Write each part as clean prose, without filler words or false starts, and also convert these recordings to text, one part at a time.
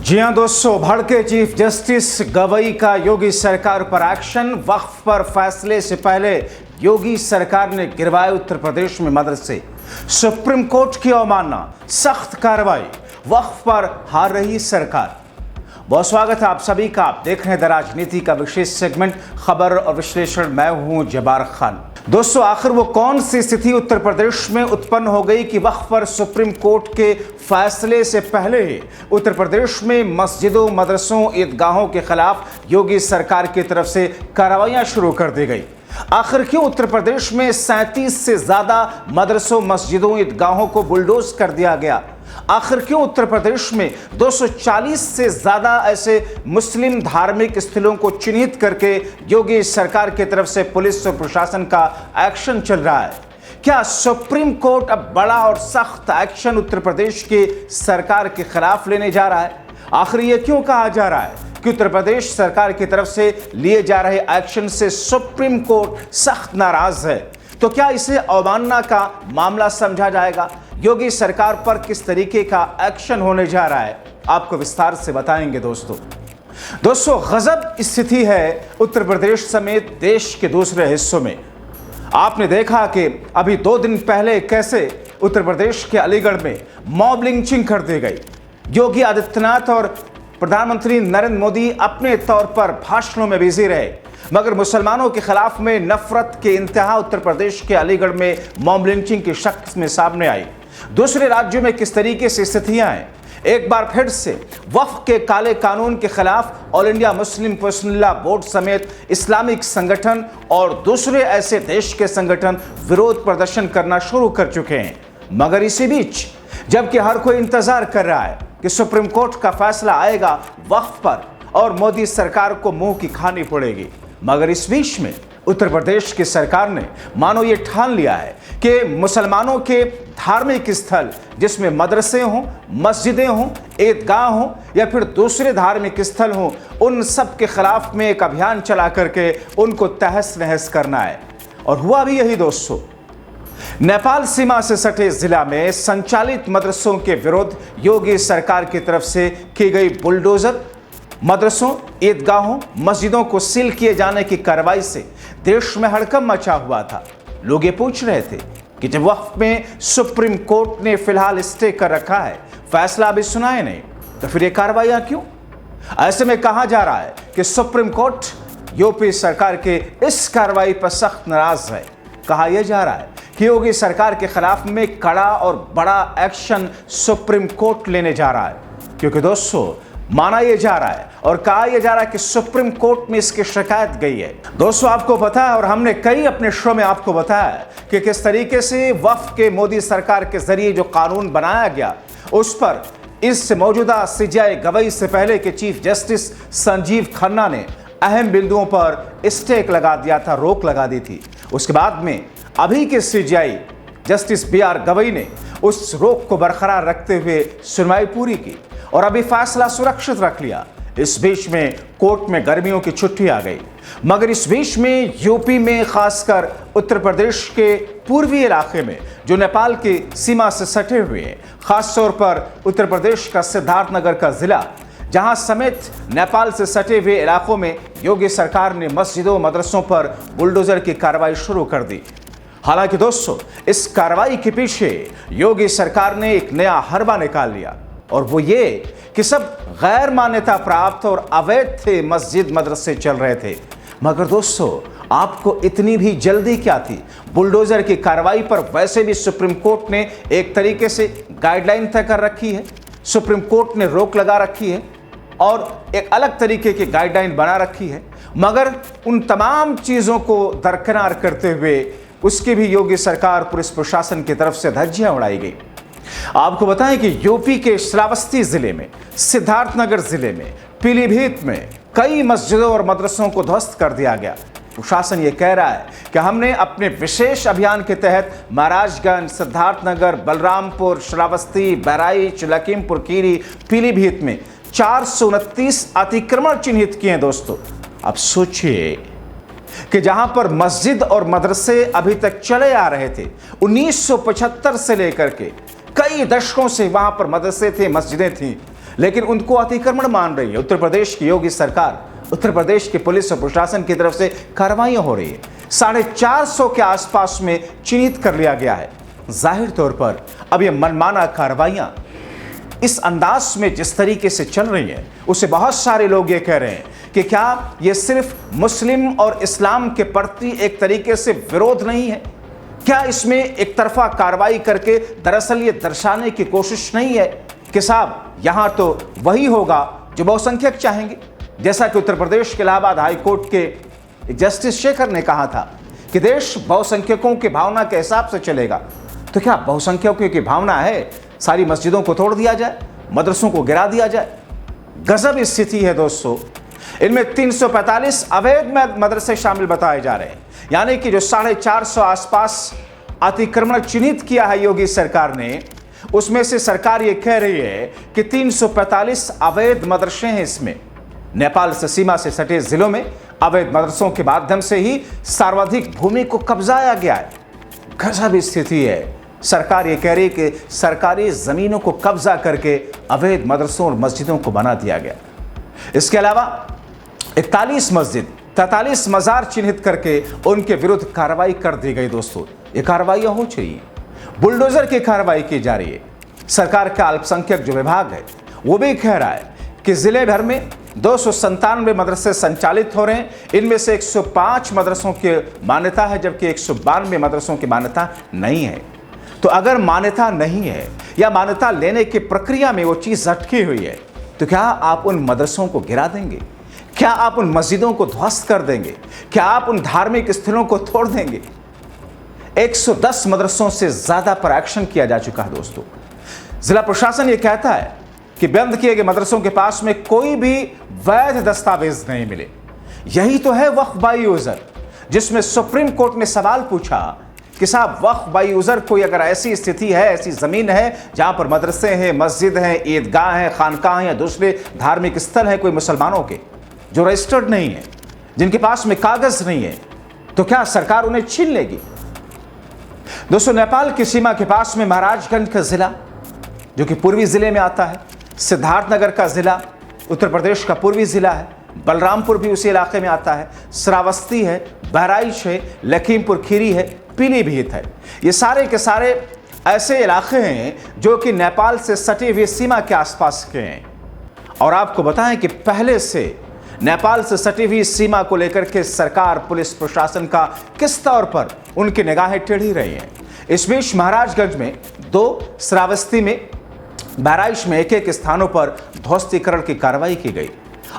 जी हां दोस्तों, भड़के चीफ जस्टिस गवई का योगी सरकार पर एक्शन। वक्फ पर फैसले से पहले योगी सरकार ने गिरवाए उत्तर प्रदेश में मदरसे। सुप्रीम कोर्ट की अवमानना, सख्त कार्रवाई, वक्फ पर हार रही सरकार। बहुत स्वागत है आप सभी का। आप देख रहे हैं द राजनीति का विशेष सेगमेंट खबर और विश्लेषण। मैं हूं जबार खान। दोस्तों, आखिर वो कौन सी स्थिति उत्तर प्रदेश में उत्पन्न हो गई कि वक्फ पर सुप्रीम कोर्ट के फैसले से पहले ही उत्तर प्रदेश में मस्जिदों, मदरसों, ईदगाहों के खिलाफ योगी सरकार की तरफ से कार्रवाइयां शुरू कर दी गई। आखिर क्यों उत्तर प्रदेश में 37 से ज्यादा मदरसों, मस्जिदों, ईदगाहों को बुलडोज कर दिया गया? आखिर क्यों उत्तर प्रदेश में 240 से ज्यादा ऐसे मुस्लिम धार्मिक स्थलों को चिन्हित करके योगी सरकार की तरफ से पुलिस और प्रशासन का एक्शन चल रहा है? क्या सुप्रीम कोर्ट अब बड़ा और सख्त एक्शन उत्तर प्रदेश की सरकार के खिलाफ लेने जा रहा है? आखिर ये क्यों कहा जा रहा है कि उत्तर प्रदेश सरकार की तरफ से लिए जा रहे एक्शन से सुप्रीम कोर्ट सख्त नाराज है? तो क्या इसे अवमानना का मामला समझा जाएगा? योगी सरकार पर किस तरीके का एक्शन होने जा रहा है, आपको विस्तार से बताएंगे दोस्तों, गजब स्थिति है उत्तर प्रदेश समेत देश के दूसरे हिस्सों में। आपने देखा कि अभी 2 दिन पहले कैसे उत्तर प्रदेश के अलीगढ़ में मॉब लिंचिंग कर दी गई। योगी आदित्यनाथ और प्रधानमंत्री नरेंद्र मोदी अपने तौर पर भाषणों में बिजी रहे, मगर मुसलमानों के खिलाफ में नफरत के इंतहा उत्तर प्रदेश के अलीगढ़ में मॉब लिंचिंग की शक्ल में सामने आई। दूसरे राज्यों में किस तरीके से स्थितियां हैं? एक बार फिर से वक्फ के काले कानून के खिलाफ all India Muslim personal law board समेत इस्लामिक संगठन और दूसरे ऐसे देश के संगठन विरोध प्रदर्शन करना शुरू कर चुके हैं। मगर इसी बीच जबकि हर कोई इंतजार कर रहा है कि सुप्रीम कोर्ट का फैसला आएगा वक्फ पर और मोदी सरकार को मुंह की खानी पड़ेगी, मगर इस बीच में उत्तर प्रदेश की सरकार ने मानो ये ठान लिया है कि मुसलमानों के धार्मिक स्थल, जिसमें मदरसे हों, मस्जिदें हों, ईदगाह हों या फिर दूसरे धार्मिक स्थल हों, उन सब के खिलाफ में एक अभियान चला करके उनको तहस नहस करना है। और हुआ भी यही दोस्तों। नेपाल सीमा से सटे जिला में संचालित मदरसों के विरोध योगी सरकार की तरफ से की गई बुलडोजर, मदरसों, ईदगाहों, मस्जिदों को सील किए जाने की कार्रवाई से देश में हड़कंप मचा हुआ था। लोग ये पूछ रहे थे कि जब वक्फ में सुप्रीम कोर्ट ने फिलहाल स्टे कर रखा है, फैसला अभी सुनाए नहीं, तो फिर ये कार्रवाइयां क्यों? ऐसे में कहा जा रहा है कि सुप्रीम कोर्ट यूपी सरकार के इस कार्रवाई पर सख्त नाराज है। कहा यह जा रहा है कि योगी सरकार के खिलाफ में कड़ा और बड़ा एक्शन सुप्रीम कोर्ट लेने जा रहा है, क्योंकि दोस्तों माना यह जा रहा है और कहा यह जा रहा है कि सुप्रीम कोर्ट में इसकी शिकायत गई है। दोस्तों, आपको पता है और हमने कई अपने शो में आपको बताया कि किस तरीके से वक्फ के मोदी सरकार के जरिए जो कानून बनाया गया, उस पर इस मौजूदा सीजेआई गवई से पहले के चीफ जस्टिस संजीव खन्ना ने अहम बिंदुओं पर स्टेक लगा दिया था, रोक लगा दी थी। उसके बाद में अभी के सीजेआई जस्टिस BR गवई ने उस रोक को बरकरार रखते हुए सुनवाई पूरी की और अभी फैसला सुरक्षित रख लिया। इस बीच में कोर्ट में गर्मियों की छुट्टी आ गई, मगर इस बीच में यूपी में, खासकर उत्तर प्रदेश के पूर्वी इलाके में जो नेपाल की सीमा से सटे हुए हैं, खासतौर पर उत्तर प्रदेश का सिद्धार्थनगर का जिला, जहां समेत नेपाल से सटे हुए इलाकों में योगी सरकार ने मस्जिदों, मदरसों पर बुलडोजर की कार्रवाई शुरू कर दी। हालांकि दोस्तों, इस कार्रवाई के पीछे योगी सरकार ने एक नया हरबा निकाल लिया, और वो ये कि सब गैर मान्यता प्राप्त और अवैध थे मस्जिद, मदरसे चल रहे थे। मगर दोस्तों, आपको इतनी भी जल्दी क्या थी बुलडोजर की कार्रवाई पर? वैसे भी सुप्रीम कोर्ट ने एक तरीके से गाइडलाइन तय कर रखी है, सुप्रीम कोर्ट ने रोक लगा रखी है और एक अलग तरीके की गाइडलाइन बना रखी है, मगर उन तमाम चीज़ों को दरकिनार करते हुए उसकी भी योगी सरकार, पुलिस प्रशासन की तरफ से धज्जियां उड़ाई गई। आपको बताएं कि यूपी के श्रावस्ती जिले में, सिद्धार्थनगर जिले में, पीलीभीत में कई मस्जिदों और मदरसों को ध्वस्त कर दिया गया। प्रशासन ये कह रहा है कि हमने अपने विशेष अभियान के तहत महाराजगंज, सिद्धार्थनगर, बलरामपुर, श्रावस्ती, बहराइच, लखीमपुर खीरी, पीलीभीत में 429 अतिक्रमण चिन्हित किए हैं। दोस्तों, अब सोचिए कि जहां पर मस्जिद और मदरसे अभी तक चले आ रहे थे, 1975 से लेकर के कई दशकों से वहां पर मदरसे थे, मस्जिदें थीं, लेकिन उनको अतिक्रमण मान रही है। उत्तर प्रदेश की योगी सरकार, उत्तर प्रदेश की पुलिस और प्रशासन की तरफ से कार्रवाइयां हो रही है। 450 के आसपास में चिन्हित कर लिया गया है। जाहिर तौर पर अब ये मनमाना कार्रवाइयां इस अंदाज में जिस तरीके से चल रही है, उससे बहुत सारे लोग ये कह रहे हैं कि क्या ये सिर्फ मुस्लिम और इस्लाम के प्रति एक तरीके से विरोध नहीं है? क्या इसमें एक तरफा कार्रवाई करके दरअसल ये दर्शाने की कोशिश नहीं है कि साहब यहां तो वही होगा जो बहुसंख्यक चाहेंगे? जैसा कि उत्तर प्रदेश के इलाहाबाद हाई कोर्ट के जस्टिस शेखर ने कहा था कि देश बहुसंख्यकों की भावना के हिसाब से चलेगा। तो क्या बहुसंख्यकों की भावना है सारी मस्जिदों को तोड़ दिया जाए, मदरसों को गिरा दिया जाए? गजब स्थिति है दोस्तों। इनमें 345 अवैध मदरसे शामिल बताए जा रहे हैं, यानी कि जो 450 आसपास अतिक्रमण चिन्हित किया है योगी सरकार ने, उसमें से सरकार ये कह रही है कि 345 अवैध मदरसे हैं। इसमें नेपाल से सीमा से सटे जिलों में अवैध मदरसों के माध्यम से ही सर्वाधिक भूमि को कब्जाया गया है। गजब स्थिति है। सरकार ये कह रही है कि सरकारी जमीनों को कब्जा करके अवैध मदरसों और मस्जिदों को बना दिया गया। इसके अलावा 41 मस्जिद, 43 मजार चिन्हित करके उनके विरुद्ध कार्रवाई कर दी गई। दोस्तों, ये कार्रवाइयां हो रही हैं, बुलडोजर की कार्रवाई की जा रही है। सरकार का अल्पसंख्यक जो विभाग है वो भी कह रहा है कि जिले भर में 297 मदरसे संचालित हो रहे हैं। इनमें से 105 मदरसों की मान्यता है, जबकि 192 मदरसों की मान्यता नहीं है। तो अगर मान्यता नहीं है या मान्यता लेने की प्रक्रिया में वो चीज अटकी हुई है, तो क्या आप उन मदरसों को गिरा देंगे? क्या आप उन मस्जिदों को ध्वस्त कर देंगे? क्या आप उन धार्मिक स्थलों को तोड़ देंगे? 110 मदरसों से ज्यादा पर एक्शन किया जा चुका है। दोस्तों, जिला प्रशासन ये कहता है कि बंद किए गए मदरसों के पास में कोई भी वैध दस्तावेज नहीं मिले। यही तो है वक्फ बाई यूजर, जिसमें सुप्रीम कोर्ट ने सवाल पूछा कि साहब वक्फ बाई यूजर कोई अगर ऐसी स्थिति है, ऐसी जमीन है जहां पर मदरसे हैं, मस्जिद हैं, ईदगाह हैं, खानकाह हैं या दूसरे धार्मिक स्थल हैं कोई मुसलमानों के जो रजिस्टर्ड नहीं है, जिनके पास में कागज नहीं है, तो क्या सरकार उन्हें छीन लेगी? दोस्तों, नेपाल की सीमा के पास में महाराजगंज का जिला जो कि पूर्वी जिले में आता है, सिद्धार्थनगर का जिला उत्तर प्रदेश का पूर्वी जिला है, बलरामपुर भी उसी इलाके में आता है, श्रावस्ती है, बहराइच है, लखीमपुर खीरी है, पीलीभीत है। ये सारे के सारे ऐसे इलाके हैं जो कि नेपाल से सटी हुई सीमा के आसपास के हैं। और आपको बताएं कि पहले से नेपाल से सटी हुई सीमा को लेकर के सरकार, पुलिस प्रशासन का किस तौर पर उनकी निगाहें टेढ़ी रही हैं। इस बीच महाराजगंज में 2, श्रावस्ती में, बहराइच में एक स्थानों पर ध्वस्तीकरण की कार्रवाई की गई।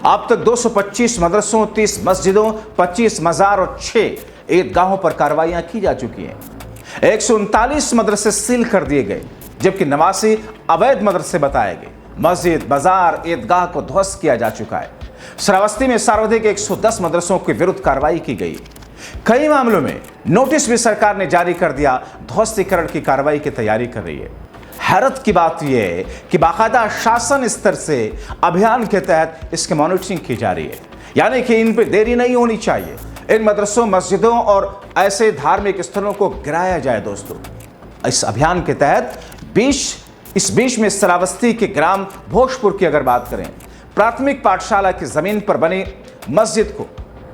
अब तक 225 मदरसों, 30 मस्जिदों, 25 मजार और 6 ईदगाहों पर कार्रवाइयां की जा चुकी हैं। 139 मदरसे सील कर दिए गए, जबकि 89 अवैध मदरसे बताए गए। मस्जिद, बाजार, ईदगाह को ध्वस्त किया जा चुका है। श्रावस्ती में सर्वाधिक 110 मदरसों के विरुद्ध कार्रवाई की गई। कई मामलों में नोटिस भी सरकार ने जारी कर दिया, ध्वस्तीकरण की कार्रवाई की तैयारी कर रही है। हैरत की बात यह है कि बाकायदा शासन स्तर से अभियान के तहत इसकी मॉनिटरिंग की जा रही है, यानी कि इन पर देरी नहीं होनी चाहिए। इन मदरसों, मस्जिदों और ऐसे धार्मिक स्थलों को गिराया जाए। दोस्तों, इस अभियान के तहत इस बीच में श्रावस्ती के ग्राम भोजपुर की अगर बात करें, प्राथमिक पाठशाला की जमीन पर बनी मस्जिद को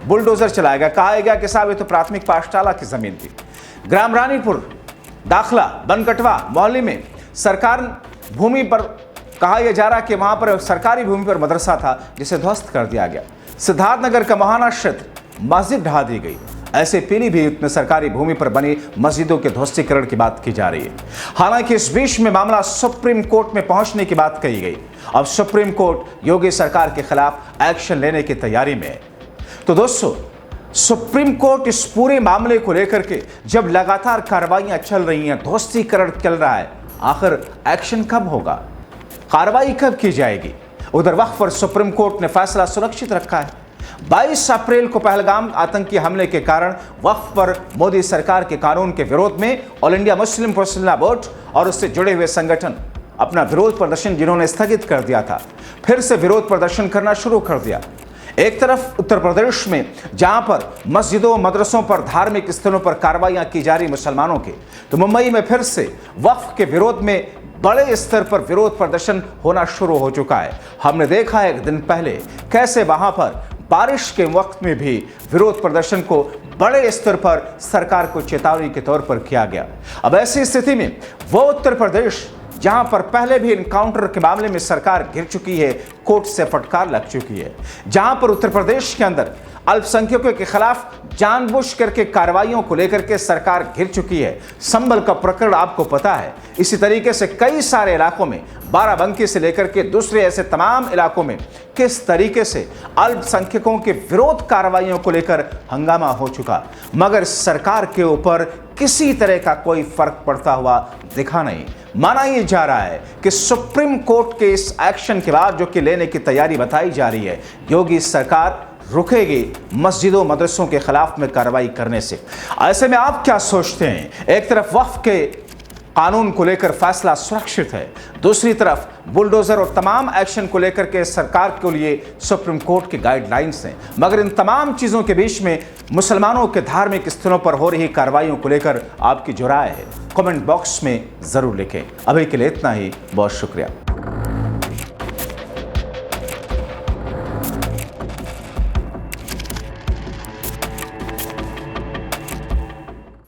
बुलडोजर चलाया गया। कहा गया कि साहब ये तो प्राथमिक पाठशाला की जमीन थी। ग्राम रानीपुर, दाखला, बनकटवा मोहल्ले में सरकार भूमि पर कहा यह जा रहा कि वहां पर सरकारी भूमि पर मदरसा था, जिसे ध्वस्त कर दिया गया। सिद्धार्थनगर का महाना क्षेत्र मस्जिद ढहा दी गई। ऐसे पीलीभीत में सरकारी भूमि पर बनी मस्जिदों के ध्वस्तीकरण की बात की जा रही है। हालांकि इस बीच में मामला सुप्रीम कोर्ट में पहुंचने की बात कही गई। अब सुप्रीम कोर्ट योगी सरकार के खिलाफ एक्शन लेने की तैयारी में है। तो दोस्तों, सुप्रीम कोर्ट इस पूरे मामले को लेकर के जब लगातार कार्रवाइयां चल रही हैं, ध्वस्तीकरण चल रहा है, आखिर एक्शन कब होगा? कार्रवाई कब की जाएगी? उधर वक्फ पर सुप्रीम कोर्ट ने फैसला सुरक्षित रखा है। 22 अप्रैल को पहलगाम आतंकी हमले के कारण वक्फ पर मोदी सरकार के कानून के विरोध में all India Muslim personal board और उससे जुड़े हुए संगठन अपना विरोध प्रदर्शन जिन्होंने स्थगित कर दिया था, फिर से विरोध प्रदर्शन करना शुरू कर दिया। एक तरफ उत्तर प्रदेश में जहां पर मस्जिदों, मदरसों पर, धार्मिक स्थलों पर कार्रवाइयां की जा रही मुसलमानों के, तो मुंबई में फिर से वक्फ के विरोध में बड़े स्तर पर विरोध प्रदर्शन होना शुरू हो चुका है। हमने देखा है एक दिन पहले कैसे वहां पर बारिश के वक्त में भी विरोध प्रदर्शन को बड़े स्तर पर सरकार को चेतावनी के तौर पर किया गया। अब ऐसी स्थिति में वो उत्तर प्रदेश जहां पर पहले भी इनकाउंटर के मामले में सरकार गिर चुकी है, कोर्ट से फटकार लग चुकी है, जहां पर उत्तर प्रदेश के अंदर अल्पसंख्यकों के खिलाफ जानबूझ करके कार्रवाइयों को लेकर के सरकार घिर चुकी है। संभल का प्रकरण आपको पता है। इसी तरीके से कई सारे इलाकों में, बाराबंकी से लेकर के दूसरे ऐसे तमाम इलाकों में किस तरीके से अल्पसंख्यकों के विरोध कार्रवाइयों को लेकर हंगामा हो चुका, मगर सरकार के ऊपर किसी तरह का कोई फर्क पड़ता हुआ दिखा नहीं। माना यह जा रहा है कि सुप्रीम कोर्ट के इस एक्शन के बाद जो कि लेने की तैयारी बताई जा रही है, योगी सरकार रुकेगी मस्जिदों मदरसों के खिलाफ में कार्रवाई करने से। ऐसे में आप क्या सोचते हैं? एक तरफ वक्फ के कानून को लेकर फैसला सुरक्षित है, दूसरी तरफ बुलडोजर और तमाम एक्शन को लेकर के सरकार के लिए सुप्रीम कोर्ट की गाइडलाइंस हैं, मगर इन तमाम चीज़ों के बीच में मुसलमानों के धार्मिक स्थलों पर हो रही कार्रवाइयों को लेकर आपकी जो राय है कमेंट बॉक्स में ज़रूर लिखें। अभी के लिए इतना ही, बहुत शुक्रिया।